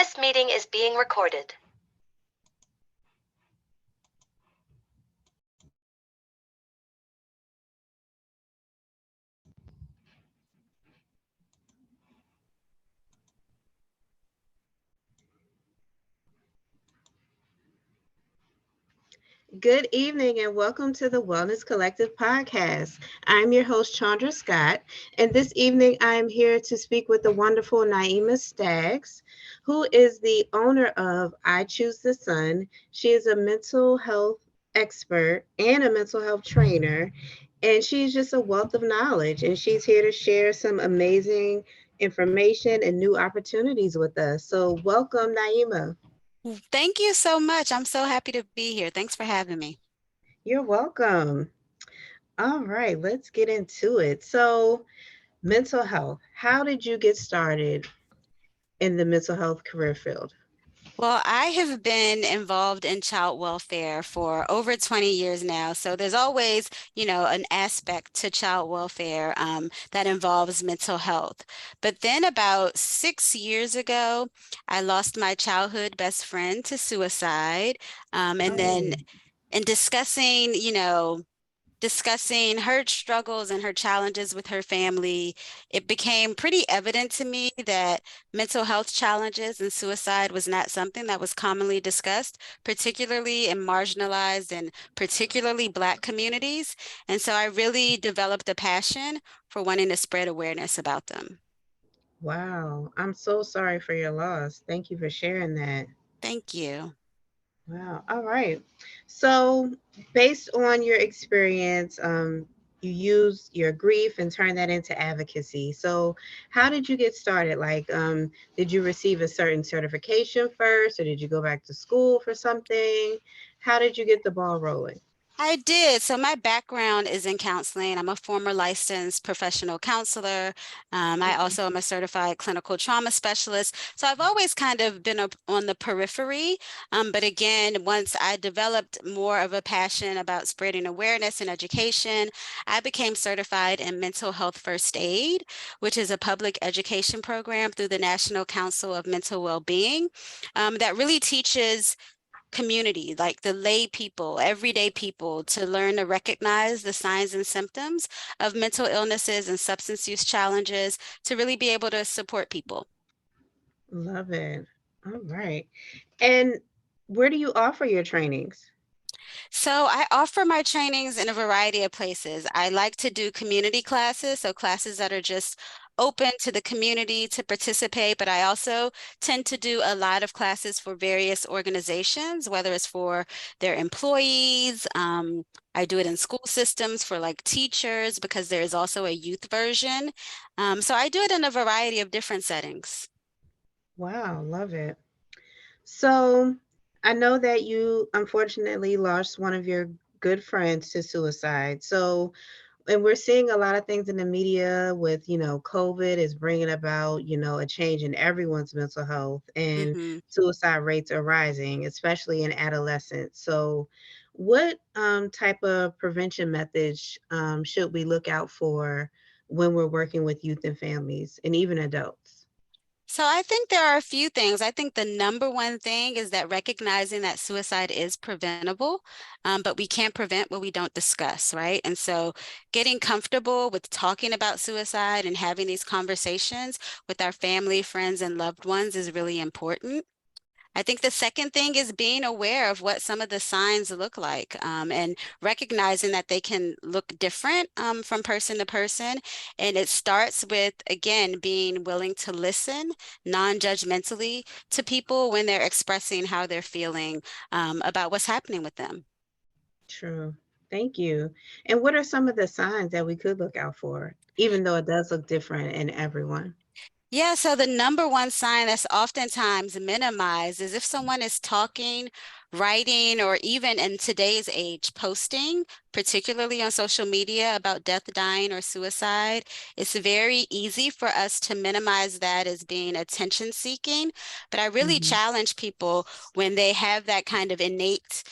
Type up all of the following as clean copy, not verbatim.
This meeting is being recorded. Good evening and welcome to the Wellness Collective podcast. I'm your host, Chandra Scott, and this evening I am here to speak with the wonderful Naeemah Staggs, who is the owner of I Choose the Sun. She is a mental health expert and a mental health trainer, and she's just a wealth of knowledge, and she's here to share some amazing information and new opportunities with us. So, welcome, Naeemah. Thank you so much. I'm so happy to be here. Thanks for having me. You're welcome. All right, let's get into it. So, mental health. How did you get started in the mental health career field? Well, I have been involved in child welfare for over 20 years now. So there's always, an aspect to child welfare that involves mental health. But then about 6 years ago, I lost my childhood best friend to suicide. And then Oh, in discussing her struggles and her challenges with her family, it became pretty evident to me that mental health challenges and suicide was not something that was commonly discussed, particularly in marginalized and particularly Black communities. And so I really developed a passion for wanting to spread awareness about them. wow. I'm so sorry for your loss. Thank you for sharing that. Thank you. Wow. All right. So, based on your experience, you use your grief and turn that into advocacy. So, how did you get started? Like, did you receive a certain certification first, or did you go back to school for something? How did you get the ball rolling? I did. So my background is in counseling. I'm a former licensed professional counselor. I Okay. also am a certified clinical trauma specialist. So I've always kind of been on the periphery. But again, once I developed more of a passion about spreading awareness and education, I became certified in mental health first aid, which is a public education program through the National Council of Mental Wellbeing, that really teaches community, like the lay people, everyday people, to learn to recognize the signs and symptoms of mental illnesses and substance use challenges to really be able to support people. Love it. All right. And where do you offer your trainings? So I offer my trainings in a variety of places. I like to do community classes, so classes that are just open to the community to participate, but I also tend to do a lot of classes for various organizations, whether it's for their employees. I do it in school systems for like teachers because there is also a youth version. So I do it in a variety of different settings. Wow, love it. So, I know that you unfortunately lost one of your good friends to suicide. So, and we're seeing a lot of things in the media with, COVID is bringing about, a change in everyone's mental health, and Mhm. suicide rates are rising, especially in adolescents. So, what type of prevention methods should we look out for when we're working with youth and families and even adults? So I think there are a few things. I think the number one thing is that recognizing that suicide is preventable, but we can't prevent what we don't discuss, right? And so getting comfortable with talking about suicide and having these conversations with our family, friends, and loved ones is really important. I think the second thing is being aware of what some of the signs look like, and recognizing that they can look different from person to person. And it starts with, again, being willing to listen non-judgmentally to people when they're expressing how they're feeling about what's happening with them. True. Thank you. And what are some of the signs that we could look out for, even though it does look different in everyone? Yeah, so the number one sign that's oftentimes minimized is if someone is talking, writing, or even in today's age, posting, particularly on social media about death, dying, or suicide. It's very easy for us to minimize that as being attention seeking. But I really Hmm. challenge people when they have that kind of innate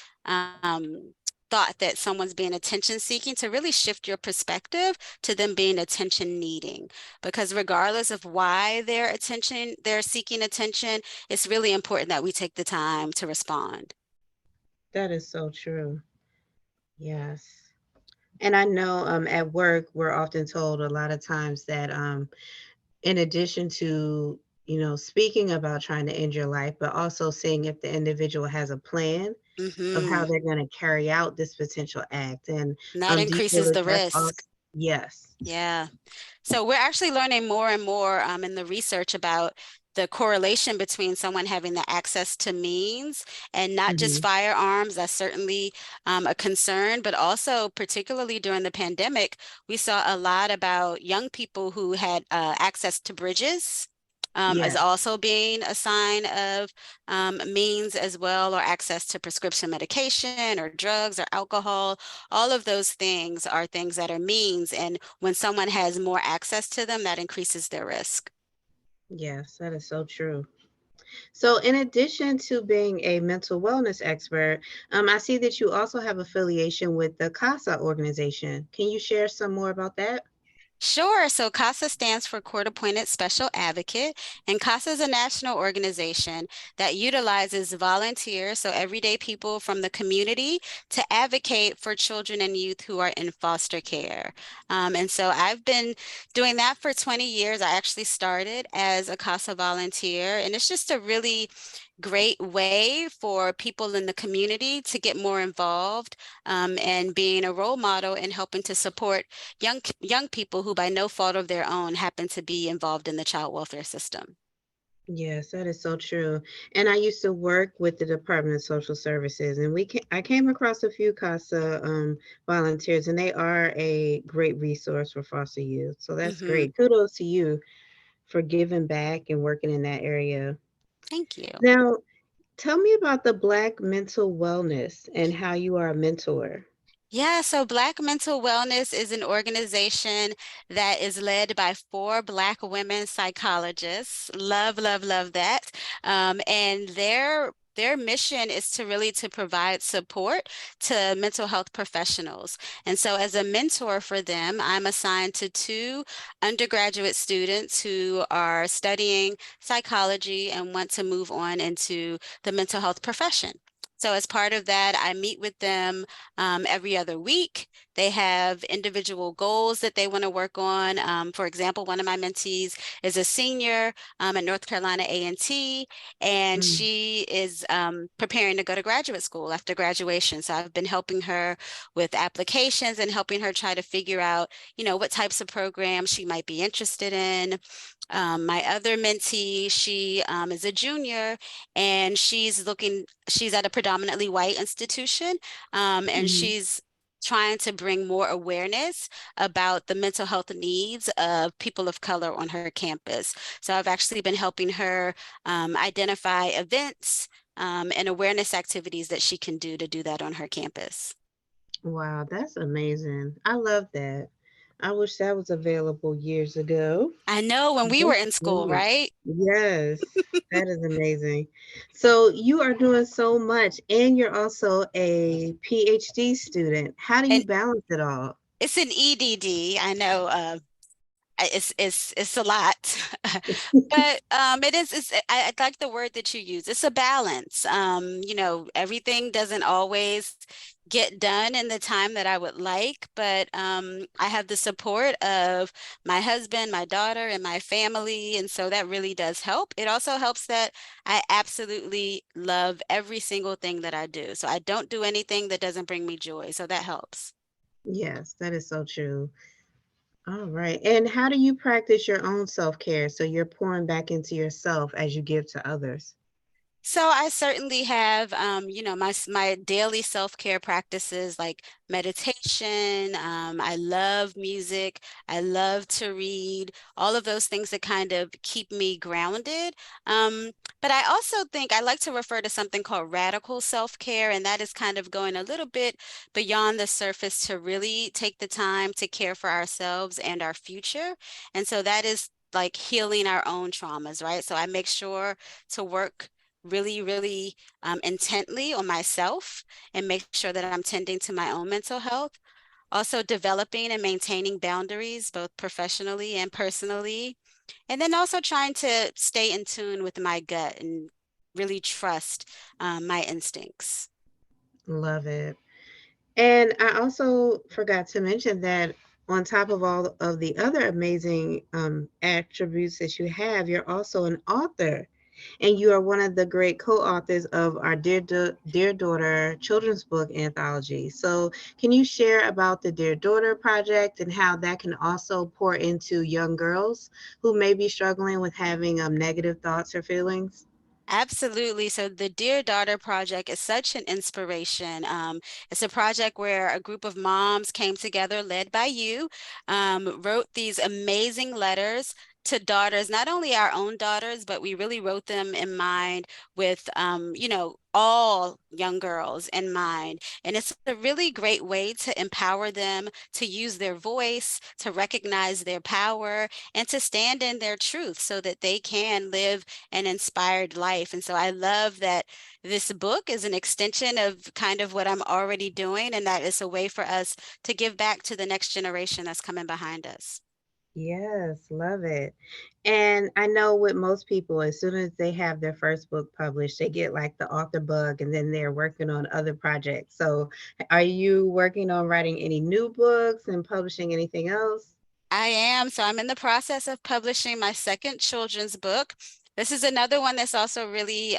thought that someone's being attention seeking, to really shift your perspective to them being attention needing. Because regardless of why they're seeking attention, it's really important that we take the time to respond. That is so true. Yes. And I know at work, we're often told a lot of times that in addition to, speaking about trying to end your life, but also seeing if the individual has a plan of how Hmm. they're going to carry out this potential act. And And that do you feel increases that the that's also, risk. yes. Yeah. So we're actually learning more and more in the research about the correlation between someone having the access to means and not just Hmm. firearms. That's certainly a concern, but also particularly during the pandemic, we saw a lot about young people who had access to bridges. As Yes. also being a sign of means as well, or access to prescription medication or drugs or alcohol. All of those things are things that are means. And when someone has more access to them, that increases their risk. Yes, that is so true. So, in addition to being a mental wellness expert, I see that you also have affiliation with the CASA organization. Can you share some more about that? Sure. So CASA stands for Court Appointed Special Advocate, and CASA is a national organization that utilizes volunteers, so everyday people from the community, to advocate for children and youth who are in foster care. And so I've been doing that for 20 years. I actually started as a CASA volunteer, and it's just a really great way for people in the community to get more involved, and being a role model and helping to support young people who by no fault of their own happen to be involved in the child welfare system. Yes, that is so true. And I used to work with the Department of Social Services, and I came across a few CASA volunteers, and they are a great resource for foster youth. So that's Hmm. great. Kudos to you for giving back and working in that area. Thank you. Now, tell me about the Black Mental Wellness and how you are a mentor. Yeah, so Black Mental Wellness is an organization that is led by four Black women psychologists. Love, love, love that. And their mission is to really to provide support to mental health professionals. And so as a mentor for them, I'm assigned to two undergraduate students who are studying psychology and want to move on into the mental health profession. So as part of that, I meet with them every other week. They have individual goals that they want to work on. For example, one of my mentees is a senior at North Carolina A&T, and Mm, she is preparing to go to graduate school after graduation. So I've been helping her with applications and helping her try to figure out, what types of programs she might be interested in. My other mentee, she is a junior, and she's at a predominantly white institution, and mhm. she's trying to bring more awareness about the mental health needs of people of color on her campus. So I've actually been helping her identify events and awareness activities that she can do to do that on her campus. Wow, that's amazing. I love that. I wish that was available years ago. I know when we were That's in school, great. right? Yes, that is amazing. So you are doing so much, and you're also a PhD student. How do you And balance it all? it's an EDD. I know it's a lot. But I like the word that you use. It's a balance. Everything doesn't always get done in the time that I would like, but I have the support of my husband, my daughter, and my family, and so that really does help. It also helps that I absolutely love every single thing that I do. So I don't do anything that doesn't bring me joy. So that helps. Yes, that is so true. All right. And how do you practice your own self-care so you're pouring back into yourself as you give to others? So I certainly have, my daily self-care practices like meditation. I love music. I love to read. All of those things that kind of keep me grounded. But I also think I like to refer to something called radical self-care, and that is kind of going a little bit beyond the surface to really take the time to care for ourselves and our future. And so that is like healing our own traumas, right? So I make sure to work really intently on myself and make sure that I'm tending to my own mental health. Also developing and maintaining boundaries, both professionally and personally. And then also trying to stay in tune with my gut and really trust my instincts. Love it. And I also forgot to mention that on top of all of the other amazing attributes that you have, you're also an author. And you are one of the great co-authors of our Dear Daughter children's book anthology. So can you share about the Dear Daughter project and how that can also pour into young girls who may be struggling with having negative thoughts or feelings? Absolutely. So the Dear Daughter Project is such an inspiration. It's a project where a group of moms came together, led by you, wrote these amazing letters to daughters, not only our own daughters, but we really wrote them in mind with, all young girls in mind. And it's a really great way to empower them to use their voice, to recognize their power, and to stand in their truth so that they can live an inspired life. And so I love that this book is an extension of kind of what I'm already doing, and that is a way for us to give back to the next generation that's coming behind us. Yes, love it. And I know with most people, as soon as they have their first book published, they get like the author bug and then they're working on other projects. So, are you working on writing any new books and publishing anything else? I am. So I'm in the process of publishing my second children's book. This is another one that's also really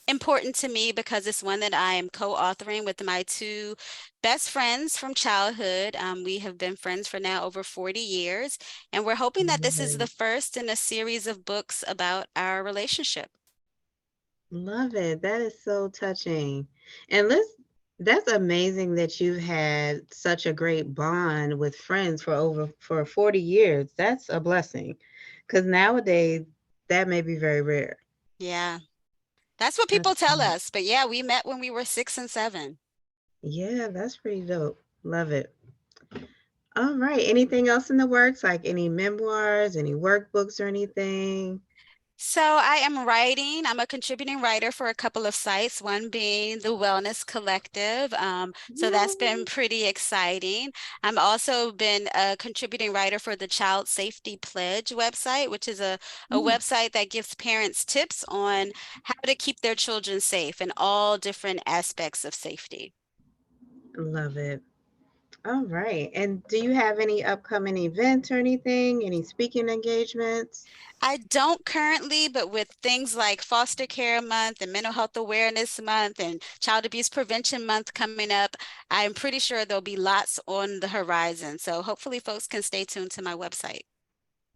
important to me because it's one that I am co-authoring with my two best friends from childhood. We have been friends for now over 40 years, and we're hoping that this is the Love first in a series of books about our relationship. love it. That is so touching. And that's amazing that you've had such a great bond with friends for 40 years. That's a blessing. Because nowadays that may be very rare. Yeah, that's what That's people tell us. But yeah, we met when we were 6 and 7. Yeah, that's pretty dope. Love it. All right. Anything else in the works, like any memoirs, any workbooks or anything? So I am writing. I'm a contributing writer for a couple of sites, one being the Wellness Collective. So that's been Yay. pretty exciting. I'm also been a contributing writer for the Child Safety Pledge website, which is a Mm, website that gives parents tips on how to keep their children safe in all different aspects of safety. love it. All right. And do you have any upcoming events or anything? Any speaking engagements? I don't currently, but with things like Foster Care Month and Mental Health Awareness Month and Child Abuse Prevention Month coming up, I'm pretty sure there'll be lots on the horizon. So hopefully folks can stay tuned to my website.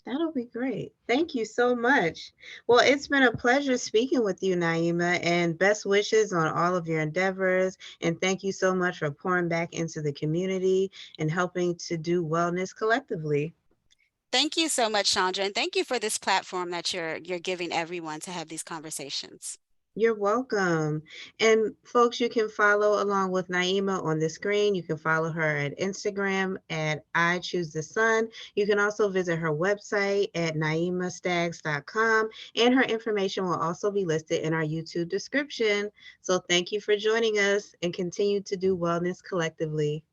That'll be great. Thank you so much. Well, it's been a pleasure speaking with you, Naeemah, and best wishes on all of your endeavors. And thank you so much for pouring back into the community and helping to do wellness collectively. Thank you so much, Chandra, and thank you for this platform that you're giving everyone to have these conversations. You're welcome. And folks, you can follow along with Naeemah on the screen. You can follow her at Instagram at I Choose the Sun. You can also visit her website at naeemahstaggs.com, and her information will also be listed in our YouTube description. So thank you for joining us and continue to do wellness collectively.